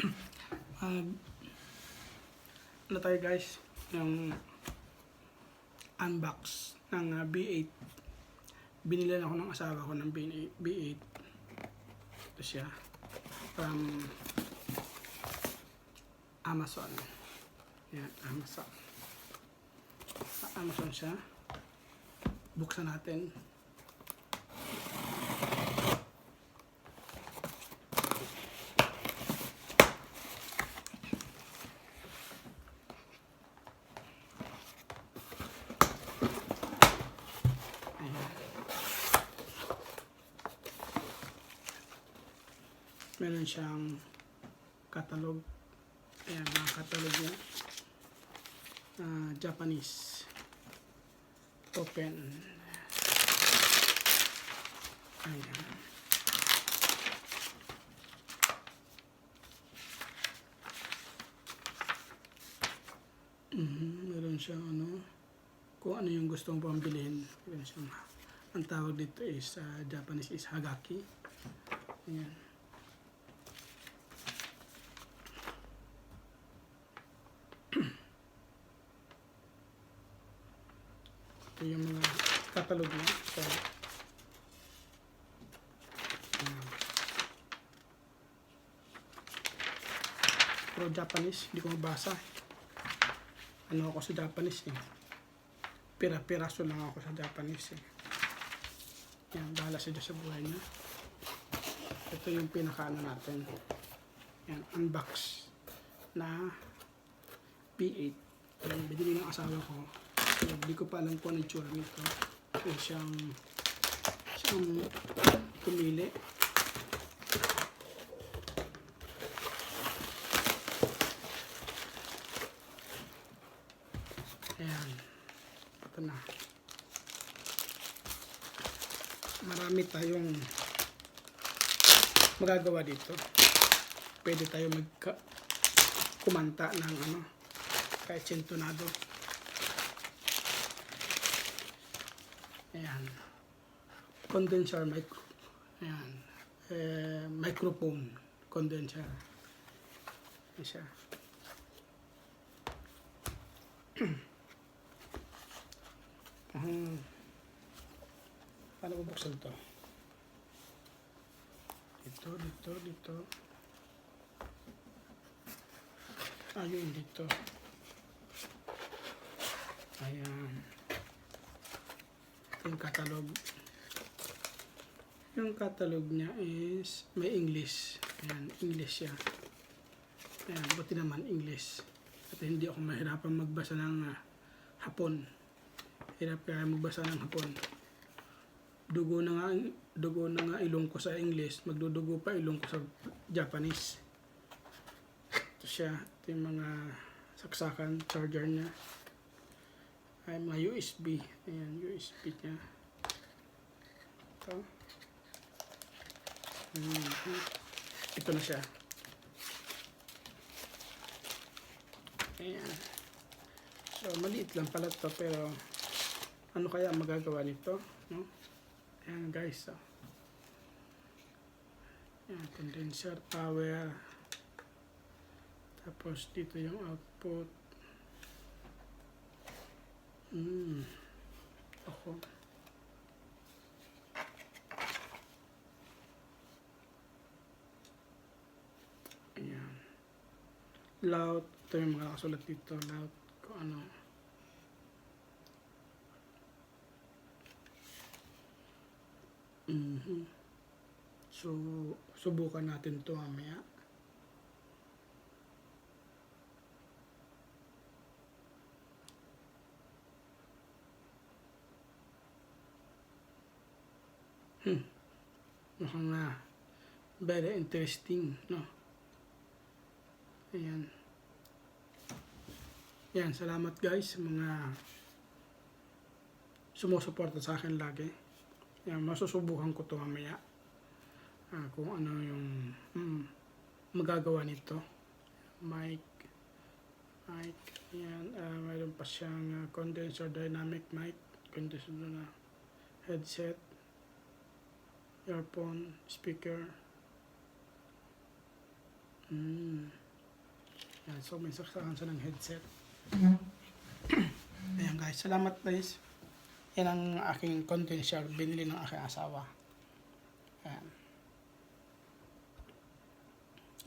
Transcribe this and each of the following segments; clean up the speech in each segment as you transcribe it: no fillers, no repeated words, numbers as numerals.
Uh, ano tayo guys, yung unbox ng B8. Binilan ako ng asawa ko ng B8. Ito siya from Amazon. Yan, Amazon. Amazon siya. Buksan natin. Meron siyang catalog. Ayan, mga catalog niya. Japanese. Open. Ayan. Meron siyang kung ano yung gusto mong pambilhin. Meron siyang, ang tawag dito is, Japanese is Hagaki. Ayan. Ito yung mga catalog niya. So, pero Japanese, hindi ko mabasa. Ano ako sa Japanese eh. Pira-piraso lang ako sa Japanese eh. Yan, bahala siya sa buhay niya. Ito yung pinakaano natin. Yan, unbox na B8. Yan, binili ng asawa ko. So, hindi ko pa alam kung ano yung tsura nito. So, siyang pumili. Ayan. Ito na. Marami tayong magagawa dito. Pwede tayo kumanta ng kahit sintonado. Ayan. Condenser ayan. Microphone condenser. Ayan siya. Paano bubuksan to? Dito. Ayun, dito. Ayan. Ito yung catalog. Yung catalog niya is may English. Ayan, English siya. Ayan, buti naman English. At hindi ako mahirapan magbasa ng Hapon. Hirap kaya magbasa ng Hapon. Dugo na nga ilong ko sa English, magdudugo pa ilong ko sa Japanese. Ito siya, ito yung mga saksakan, charger niya. Ay, mga USB. Ayan, USB niya. Ito. Ito na siya. Ayan. So, maliit lang pala ito, pero ano kaya magagawa nito? No? Ayan guys. So. Ayan, condenser, power. Tapos dito yung output. Ako. Ayan. Loud. Ito yung mga nakasulat dito. Loud. Kung ano. So, subukan natin ito mamaya. Mukhang very interesting, no? Ayan. Ayan, salamat guys sa mga sumusuporta sa akin lagi. Ayan, masusubukan ko ito mamaya. Kung ano yung magagawa nito. Mic. Ayan, mayroon pa siyang condenser dynamic mic. Condenser na headset. Earphone, speaker. Ayan, so may saksakan siya ng headset. Ayan guys, salamat guys. Yan ang aking content share, binili ng aking asawa. Ayan.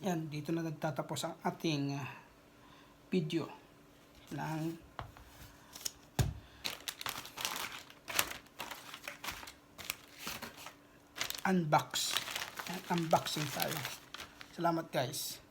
Yan, dito na nagtatapos ang ating video ng unboxing tayo. Salamat guys.